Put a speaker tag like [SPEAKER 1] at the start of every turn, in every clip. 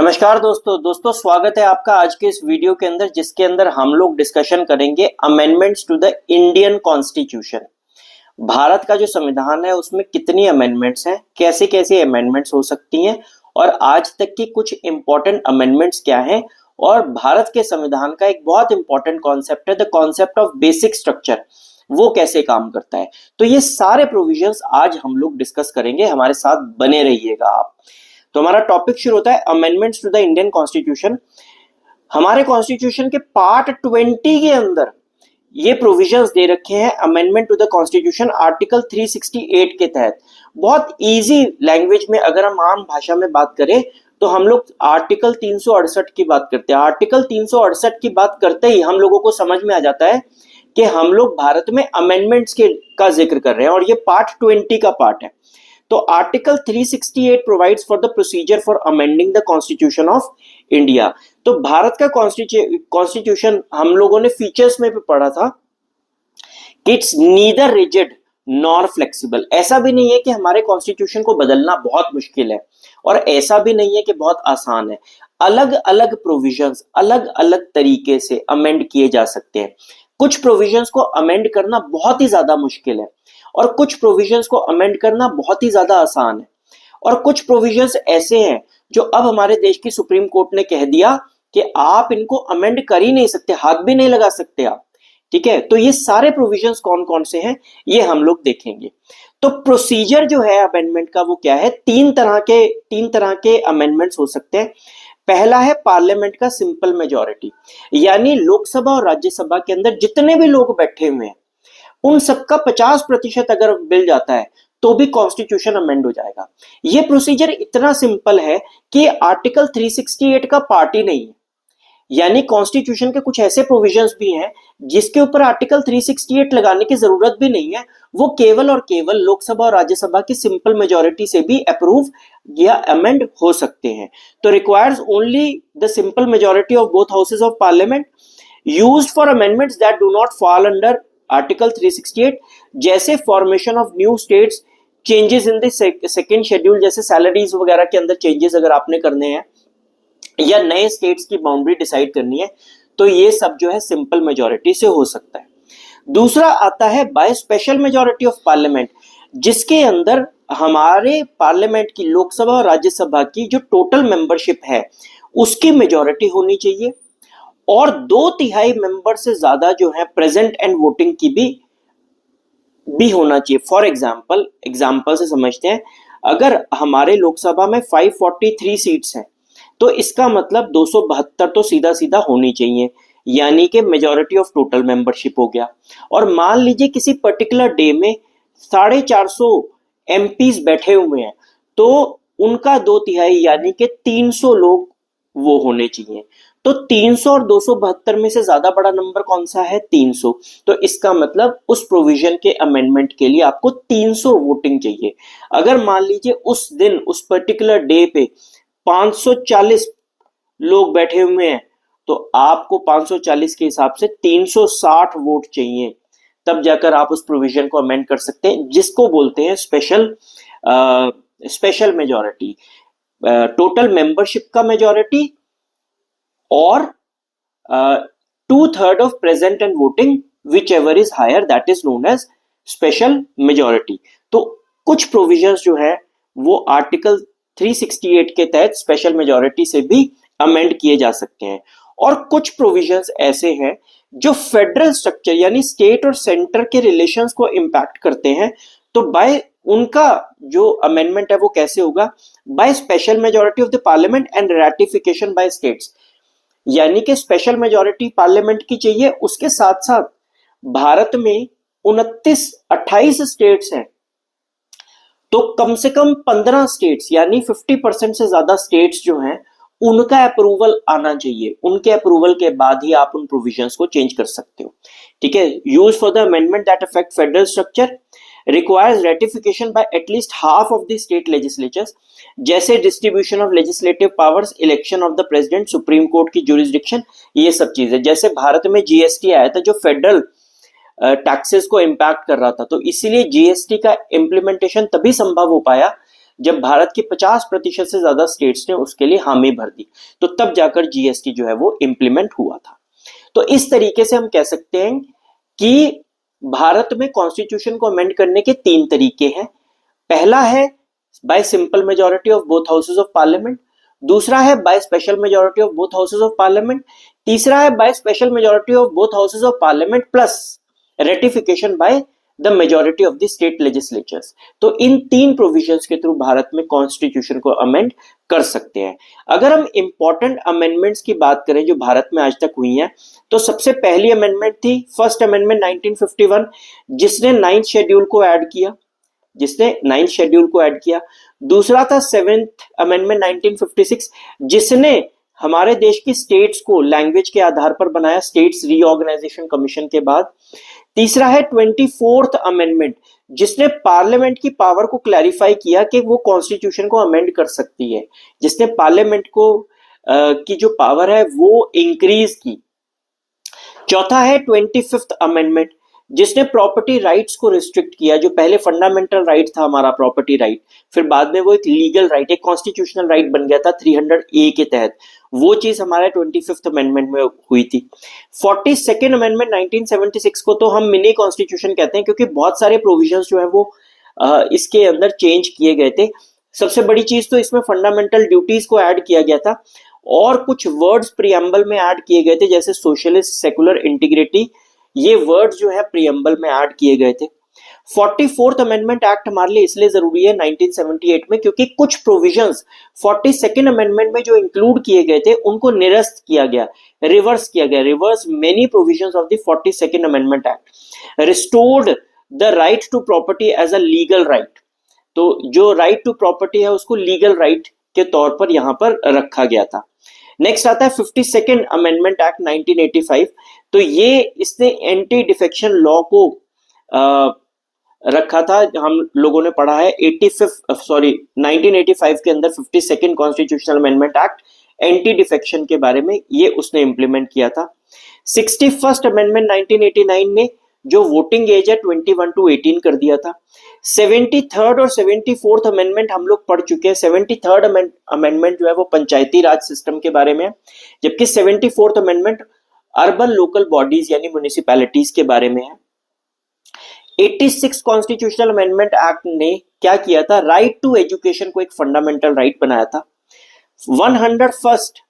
[SPEAKER 1] नमस्कार दोस्तों स्वागत है आपका आज के इस वीडियो के अंदर, जिसके अंदर हम लोग डिस्कशन करेंगे amendments to the Indian constitution. Bharat का जो संविधान है उसमें कितनी अमेंडमेंट्स हैं, कैसे कैसे अमेंडमेंट्स हो सकती हैं और आज तक की कुछ इंपॉर्टेंट अमेंडमेंट्स क्या हैं। और भारत के संविधान का एक बहुत इंपॉर्टेंट कॉन्सेप्ट है the concept of basic structure, वो कैसे काम करता है। तो ये सारे प्रोविजंस आज हम लोग डिस्कस करेंगे, हमारे साथ बने रहिएगा आप। तो हमारा टॉपिक शुरू होता है amendments to the Indian constitution. हमारे कॉन्स्टिट्यूशन के पार्ट 20 के अंदर ये प्रोविजंस दे रखे हैं amendment to the constitution article 368 के तहत। बहुत इजी लैंग्वेज में अगर हम आम भाषा में बात करें तो हम लोग आर्टिकल 368 की बात करते हैं। आर्टिकल 368 की बात करते ही हम लोगों को समझ में आ जाता है कि हम लोग भारत में अमेंडमेंट्स के का जिक्र कर रहे हैं और ये पार्ट 20 का पार्ट है। तो article 368 provides for the procedure for amending the constitution of India. तो भारत का कॉन्स्टिट्यूशन हम लोगों ने फीचर्स में भी पढ़ा था कि it's neither rigid nor flexible. ऐसा भी नहीं है कि हमारे कॉन्स्टिट्यूशन को बदलना बहुत मुश्किल है और ऐसा भी नहीं है कि बहुत आसान है। अलग अलग प्रोविजंस अलग अलग तरीके से अमेंड किए जा सकते हैं। कुछ प्रोविजंस को अमेंड करना बहुत ही ज्यादा मुश्किल है और कुछ प्रोविजंस को अमेंड करना बहुत ही ज्यादा आसान है। और कुछ प्रोविजंस ऐसे हैं जो अब हमारे देश की सुप्रीम कोर्ट ने कह दिया कि आप इनको अमेंड कर ही नहीं सकते, हाथ भी नहीं लगा सकते आप। ठीक है, तो ये सारे प्रोविजंस कौन कौन से हैं ये हम लोग देखेंगे। तो प्रोसीजर जो है अमेंडमेंट का वो क्या है, तीन तरह के अमेंडमेंट्स हो सकते हैं। पहला है पार्लियामेंट का सिंपल मेजॉरिटी, यानी लोकसभा और राज्यसभा के अंदर जितने भी लोग बैठे हुए हैं उन सबका 50% अगर बिल जाता है तो भी कॉन्स्टिट्यूशन अमेंड हो जाएगा। ये प्रोसीजर इतना सिंपल है कि आर्टिकल 368 का पार्ट ही नहीं है। यानी कॉन्स्टिट्यूशन के कुछ ऐसे प्रोविजंस भी हैं जिसके ऊपर आर्टिकल 368 लगाने की जरूरत भी नहीं है, वो केवल और केवल लोकसभा और राज्यसभा की सिंपल मेजॉरिटी से भी अप्रूव या अमेंड हो सकते हैं। तो requires only the simple majority of both houses of parliament used for amendments that do not fall under article 368, जैसे formation of new states, changes in the second schedule, जैसे salaries वगैरह के अंदर चेंजेस अगर आपने करने हैं या नए स्टेट्स की बाउंड्री डिसाइड करनी है, तो ये सब जो है सिंपल मेजॉरिटी से हो सकता है। दूसरा आता है bye special majority of parliament, जिसके अंदर हमारे पार्लियामेंट की लोकसभा और राज्यसभा की जो टोटल मेंबरशिप है उसकी मेजॉरिटी होनी चाहिए और 2/3 मेंबर से ज्यादा जो है प्रेजेंट एंड वोटिंग की भी होना चाहिए। फॉर एग्जाम्पल से समझते हैं, अगर हमारे लोकसभा में 543 सीट्स हैं तो इसका मतलब 272 तो सीधा सीधा होनी चाहिए, यानी कि मेजॉरिटी ऑफ टोटल मेंबरशिप हो गया। और मान लीजिए किसी पर्टिकुलर डे में 450 एमपीज बैठे हुए हैं तो उनका 2/3 यानी कि 300 लोग वो होने चाहिए। तो 300 और 272 में से ज्यादा बड़ा नंबर कौन सा है, 300। तो इसका मतलब उस प्रोविजन के अमेंडमेंट के लिए आपको 300 वोटिंग चाहिए। अगर मान लीजिए उस दिन उस पर्टिकुलर डे पे 540 लोग बैठे हुए हैं तो आपको 540 के हिसाब से 360 वोट चाहिए, तब जाकर आप उस प्रोविजन को अमेंड कर सकते हैं, जिसको बोलते हैं स्पेशल मेजॉरिटी। टोटल मेंबरशिप का मेजॉरिटी और 2/3 of present and voting whichever is higher, that is known as special majority. तो कुछ प्रोविजंस जो है वो आर्टिकल 368 के तहत स्पेशल मेजॉरिटी से भी अमेंड किए जा सकते हैं। और कुछ प्रोविजंस ऐसे हैं जो फेडरल स्ट्रक्चर यानी स्टेट और सेंटर के रिलेशंस को इंपैक्ट करते हैं, तो बाय उनका जो अमेंडमेंट है वो कैसे होगा, by special majority of the parliament and ratification by states. यानी कि स्पेशल मेजॉरिटी पार्लियामेंट की चाहिए, उसके साथ साथ भारत में 28 स्टेट्स हैं तो कम से कम 15 स्टेट्स यानी 50% से ज्यादा स्टेट्स जो हैं उनका अप्रूवल आना चाहिए। उनके अप्रूवल के बाद ही आप उन प्रोविजंस को चेंज कर सकते हो। ठीक है, use for the amendment that affect federal structure requires ratification by at least half of the state legislatures, जैसे distribution of legislative powers, election of the president, supreme court की जुरिस्डिक्शन, ये सब चीजें। जैसे भारत में जीएसटी आया था जो फेडरल टैक्सेस को इम्पैक्ट कर रहा था, तो इसीलिए जीएसटी का इम्प्लीमेंटेशन तभी संभव हो पाया जब भारत की 50% से ज्यादा स्टेट्स ने उसके लिए हामी भर दी, तो तब जाकर जीएसटी जो है वो इंप्लीमेंट हुआ था। तो इस तरीके से हम कह सकते हैं कि भारत में कॉन्स्टिट्यूशन को अमेंड करने के 3 तरीके हैं। पहला है bye simple majority of both houses of parliament, दूसरा है bye special majority of both houses of parliament, तीसरा है bye special majority of both houses of parliament plus ratification by the majority of the state legislatures. तो इन 3 provisions के through Bharat में constitution को amend कर सकते हैं। अगर हम इंपॉर्टेंट अमेंडमेंट्स की बात करें जो भारत में आज तक हुई हैं, तो सबसे पहली अमेंडमेंट थी फर्स्ट अमेंडमेंट 1951, जिसने 9th शेड्यूल को ऐड किया, दूसरा था 7th अमेंडमेंट 1956, जिसने हमारे देश की स्टेट्स को लैंग्वेज के आधार पर बनाया स्टेट्स रीऑर्गेनाइजेशन कमीशन के बाद। तीसरा है 24th अमेंडमेंट, जिसने पार्लियामेंट की पावर को क्लैरिफाई किया कि वो कॉन्स्टिट्यूशन को अमेंड कर सकती है, जिसने पार्लियामेंट को की जो पावर है वो इंक्रीज की। चौथा है 25th अमेंडमेंट, जिसने प्रॉपर्टी राइट्स को रिस्ट्रिक्ट किया। जो पहले फंडामेंटल राइट था हमारा प्रॉपर्टी राइट, फिर बाद में वो एक लीगल राइट, एक कॉन्स्टिट्यूशनल राइट बन गया था 300A के तहत। वो चीज हमारे 25th अमेंडमेंट में हुई थी। 42nd अमेंडमेंट 1976 को तो हम मिनी कॉन्स्टिट्यूशन कहते हैं, क्योंकि बहुत सारे प्रोविजंस जो है वो इसके अंदर चेंज किए गए थे। सबसे बड़ी चीज तो इसमें फंडामेंटल ड्यूटीज को ऐड किया गया था, और कुछ वर्ड्स प्रीएम्बल में ऐड किए गए थे, जैसे सोशलिस्ट, सेकुलर, इंटीग्रिटी, ये वर्ड्स जो है प्रीएम्बल में ऐड किए गए थे। 44th अमेंडमेंट एक्ट हमारे लिए इसलिए जरूरी है 1978 में, क्योंकि कुछ प्रोविजंस 42nd अमेंडमेंट में जो इंक्लूड किए गए थे उनको निरस्त किया गया, reverse many provisions of the 42nd amendment act, restored the right to property as a legal right. तो जो राइट टू प्रॉपर्टी है उसको लीगल राइट के तौर पर यहां पर रखा गया था। नेक्स्ट आता है 52nd अमेंडमेंट एक्ट 1985। तो ये इसने एंटी डिफेक्शन लॉ को रखा था, हम लोगों ने पढ़ा है 1985 के अंदर 52nd constitutional amendment act anti defection के बारे में ये उसने इंप्लीमेंट किया था। 61st अमेंडमेंट 1989 ने जो वोटिंग एज है 21 to 18 कर दिया था। 73rd और 74th अमेंडमेंट हम लोग पढ़ चुके हैं। 73rd अमेंडमेंट जो है वो पंचायती राज सिस्टम के बारे में है, जबकि 74th amendment urban local bodies यानी म्युनिसिपैलिटीज के बारे में है। 86 कॉन्स्टिट्यूशनल अमेंडमेंट एक्ट ने क्या किया था, राइट टू एजुकेशन को एक फंडामेंटल राइट बनाया था। 101st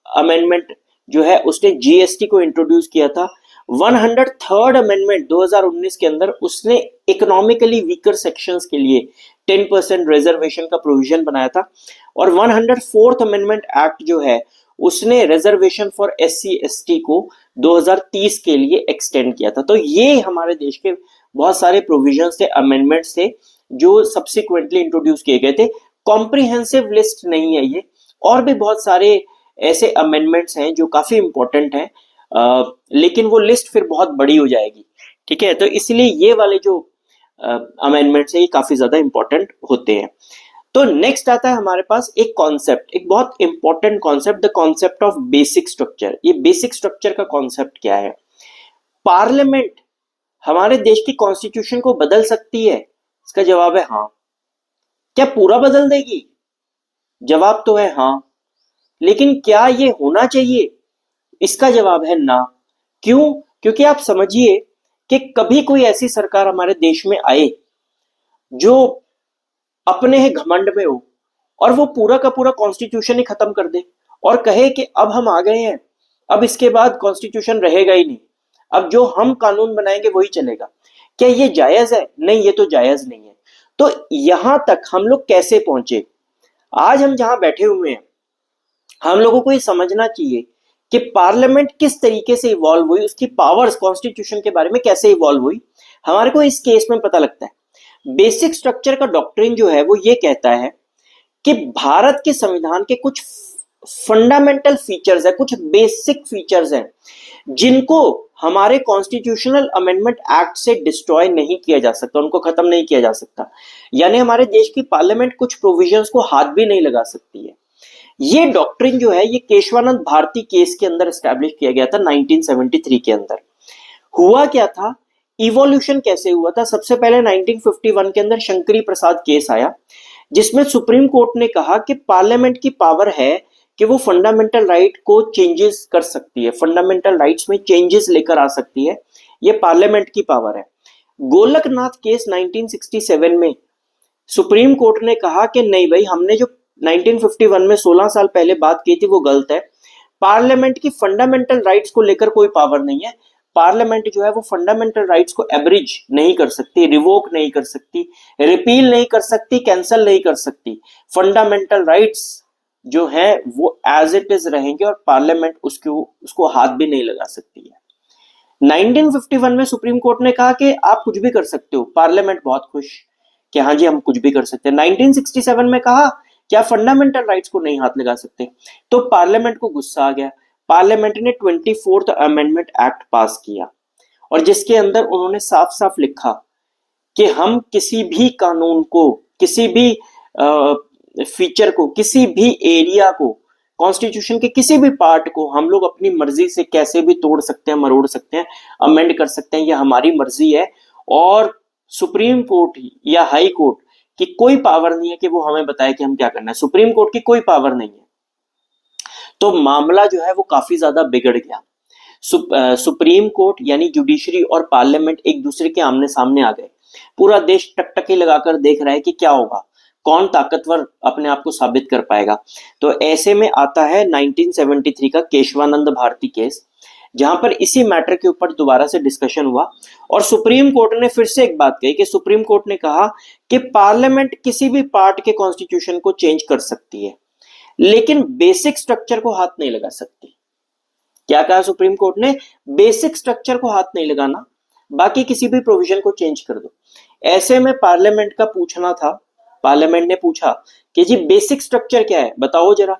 [SPEAKER 1] अमेंडमेंट जो है उसने जीएसटी को इंट्रोड्यूस किया था। 103rd अमेंडमेंट 2019 के अंदर उसने इकोनॉमिकली वीकर सेक्शंस के लिए 10% रिजर्वेशन का प्रोविजन बनाया था। और 104th अमेंडमेंट एक्ट जो है उसने रिजर्वेशन फॉर SC ST को 2030 के लिए एक्सटेंड किया था। तो ये हमारे देश के बहुत सारे प्रोविजंस थे, अमेंडमेंट्स थे जो सब्सिक्वेंटली इंट्रोड्यूस किए गए थे। कॉम्प्रिहेंसिव लिस्ट नहीं है ये, और भी बहुत सारे ऐसे अमेंडमेंट्स हैं जो काफी इंपॉर्टेंट हैं, लेकिन वो लिस्ट फिर बहुत बड़ी हो जाएगी, ठीक है। तो इसलिए ये वाले जो अमेंडमेंट्स हैं ये काफी ज्यादा इंपॉर्टेंट होते हैं। तो नेक्स्ट आता है हमारे पास एक कॉन्सेप्ट, एक बहुत important concept, the concept of basic structure. ये बेसिक स्ट्रक्चर का कॉन्सेप्ट क्या है? पार्लियामेंट हमारे देश की कॉन्स्टिट्यूशन को बदल सकती है? इसका जवाब है हाँ। क्या पूरा बदल देगी? जवाब तो है हाँ। लेकिन क्या ये होना चाहिए? इसका जवाब है ना। क्यों? क्योंकि आप समझिए कि कभी कोई ऐसी सरकार हमारे देश में आए जो अपने ही घमंड में हो और वो पूरा का पूरा कॉन्स्टिट्यूशन ही खत्म कर दे और कहे कि अब हम आ गए हैं, अब इसके बाद कॉन्स्टिट्यूशन रहेगा ही नहीं, अब जो हम कानून बनाएंगे वही चलेगा। क्या ये जायज है? नहीं, ये तो जायज नहीं है। तो यहां तक हम लोग कैसे पहुंचे? आज हम जहां बैठे हुए हैं, हम लोगों को ये समझना चाहिए कि पार्लियामेंट किस तरीके से इवॉल्व हुई, उसकी पावर्स कॉन्स्टिट्यूशन के बारे में कैसे इवॉल्व हुई, हमारे को इस केस में पता लगता है। बेसिक स्ट्रक्चर का डॉक्ट्रिन जो है वो ये कहता है कि भारत के संविधान के कुछ फंडामेंटल फीचर्स है, कुछ बेसिक फीचर्स हैं जिनको हमारे कॉन्स्टिट्यूशनल अमेंडमेंट एक्ट से डिस्ट्रॉय नहीं किया जा सकता, उनको खत्म नहीं किया जा सकता। यानी हमारे देश की पार्लियामेंट कुछ प्रोविजंस को हाथ भी नहीं लगा सकती है। ये डॉक्ट्रिन जो है ये केशवानंद भारती केस के अंदर एस्टैब्लिश किया गया था 1973 के अंदर। हुआ क्या था, इवोल्यूशन कैसे हुआ था? सबसे पहले 1951 के अंदर शंकरी प्रसाद केस आया, जिसमें सुप्रीम कोर्ट ने कहा कि पार्लियामेंट की पावर है कि वो फंडामेंटल राइट को चेंजेस कर सकती है, फंडामेंटल राइट्स में चेंजेस लेकर आ सकती है, ये पार्लियामेंट की पावर है। गोलकनाथ केस 1967 में सुप्रीम कोर्ट ने कहा कि नहीं भाई, हमने जो 1951 में 16 साल पहले बात की थी वो गलत है, पार्लियामेंट की फंडामेंटल राइट्स को लेकर कोई पावर नहीं है, पार्लियामेंट जो है वो फंडामेंटल राइट्स को एब्रिज नहीं कर सकती, रिवोक नहीं कर सकती, रिपील नहीं कर सकती, कैंसल नहीं कर सकती। फंडामेंटल राइट्स जो है वो एज इट इज रहेंगे और पार्लियामेंट उसको हाथ भी नहीं लगा सकती है। 1951 में सुप्रीम कोर्ट ने कहा कि आप कुछ भी कर सकते हो, पार्लियामेंट बहुत खुश कि हाँ जी हम कुछ भी कर सकते हैं। 1967 में कहा क्या फंडामेंटल राइट्स को नहीं हाथ लगा सकते, तो पार्लियामेंट को गुस्सा आ गया, पार्लियामेंट ने 24th अमेंडमेंट एक्ट पास किया और जिसके अंदर उन्होंने साफ साफ लिखा कि हम किसी भी कानून को, किसी भी फीचर को, किसी भी एरिया को, कॉन्स्टिट्यूशन के किसी भी पार्ट को हम लोग अपनी मर्जी से कैसे भी तोड़ सकते हैं, मरोड़ सकते हैं, अमेंड कर सकते हैं, यह हमारी मर्जी है और सुप्रीम कोर्ट या हाई कोर्ट की कोई पावर नहीं है कि वो हमें बताए कि हम क्या करना है। सुप्रीम कोर्ट की कोई पावर नहीं है। तो मामला जो है वो काफी ज्यादा बिगड़ गया। सुप्रीम कोर्ट यानी जुडिशरी और पार्लियामेंट एक दूसरे के आमने सामने आ गए। पूरा देश टकटकी लगाकर देख रहा है कि क्या होगा, कौन ताकतवर अपने आप को साबित कर पाएगा। तो ऐसे में आता है 1973 का केशवानंद भारती केस, जहां पर इसी मैटर के ऊपर दोबारा से डिस्कशन हुआ और सुप्रीम कोर्ट ने फिर से एक बात कही कि सुप्रीम कोर्ट ने कहा कि पार्लियामेंट किसी भी पार्ट के कॉन्स्टिट्यूशन को चेंज कर सकती है लेकिन बेसिक स्ट्रक्चर को हाथ नहीं लगा सकती। क्या कहा सुप्रीम कोर्ट ने? बेसिक स्ट्रक्चर को हाथ नहीं लगाना, बाकी किसी भी प्रोविजन को चेंज कर दो। ऐसे में पार्लियामेंट का पूछना था, पार्लियामेंट ने पूछा कि जी बेसिक स्ट्रक्चर क्या है बताओ जरा।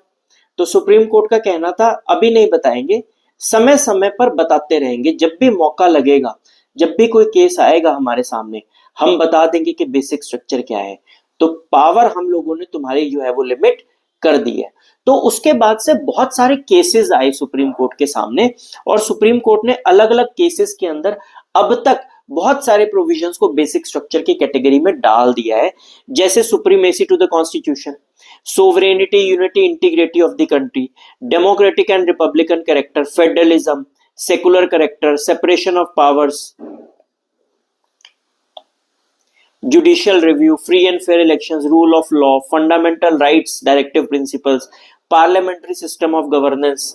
[SPEAKER 1] तो सुप्रीम कोर्ट का कहना था अभी नहीं बताएंगे, समय समय पर बताते रहेंगे, जब भी मौका लगेगा, जब भी कोई केस आएगा हमारे सामने हम बता देंगे कि बेसिक स्ट्रक्चर क्या है। तो पावर हम लोगों ने तुम्हारी जो है वो लिमिट कर दी है। तो उसके बाद से बहुत सारे केसेस आए सुप्रीम कोर्ट के सामने और सुप्रीम कोर्ट ने अलग अलग केसेस के अंदर अब तक बहुत सारे प्रोविजंस को बेसिक स्ट्रक्चर की कैटेगरी में डाल दिया है, जैसे supremacy to the constitution, sovereignty, unity, integrity of the country, democratic and republican character, federalism, secular character, separation of powers, judicial review, free and fair elections, rule of law, fundamental rights, directive principles, parliamentary system of governance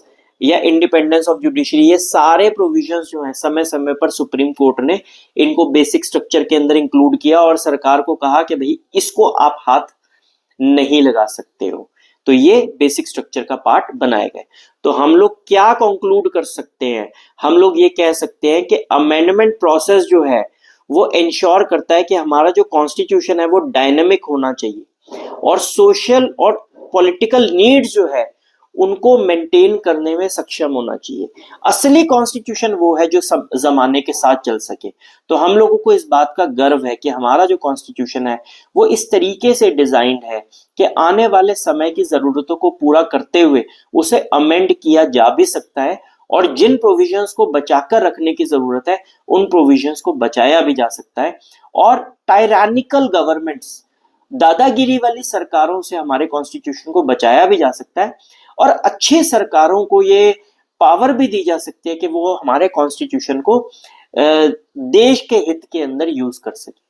[SPEAKER 1] या independence of judiciary, ये सारे provisions जो हैं समय समय पर supreme court ने इनको बेसिक स्ट्रक्चर के अंदर इंक्लूड किया और सरकार को कहा कि भाई इसको आप हाथ नहीं लगा सकते हो। तो ये बेसिक स्ट्रक्चर का पार्ट बनाए गए। तो हम लोग क्या कंक्लूड कर सकते हैं? हम लोग ये कह सकते हैं कि अमेंडमेंट प्रोसेस जो है वो इंश्योर करता है कि हमारा जो कॉन्स्टिट्यूशन है वो डायनेमिक होना चाहिए और सोशल और पॉलिटिकल नीड्स जो है उनको मेंटेन करने में सक्षम होना चाहिए। असली कॉन्स्टिट्यूशन वो है जो सब जमाने के साथ चल सके। तो हम लोगों को इस बात का गर्व है कि हमारा जो कॉन्स्टिट्यूशन है वो इस तरीके से डिजाइंड है कि आने वाले समय की जरूरतों को पूरा करते हुए उसे अमेंड किया जा भी सकता है और जिन प्रोविजंस को बचाकर रखने की जरूरत है उन प्रोविजंस को बचाया भी जा सकता है और टायरानिकल गवर्नमेंट्स, दादागिरी वाली सरकारों से हमारे कॉन्स्टिट्यूशन को बचाया भी जा सकता है और अच्छी सरकारों को ये पावर भी दी जा सकती है कि वो हमारे कॉन्स्टिट्यूशन को देश के हित के अंदर यूज कर सके।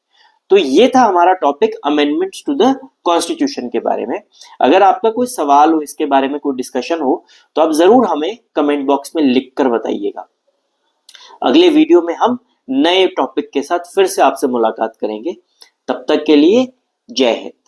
[SPEAKER 1] तो ये था हमारा topic amendments to the constitution के बारे में। अगर आपका कोई सवाल हो, इसके बारे में कोई डिस्कशन हो, तो आप जरूर हमें कमेंट बॉक्स में लिख कर बताइएगा। अगले वीडियो में हम नए टॉपिक के साथ फिर से आपसे मुलाकात करेंगे। तब तक के लिए जय हिंद।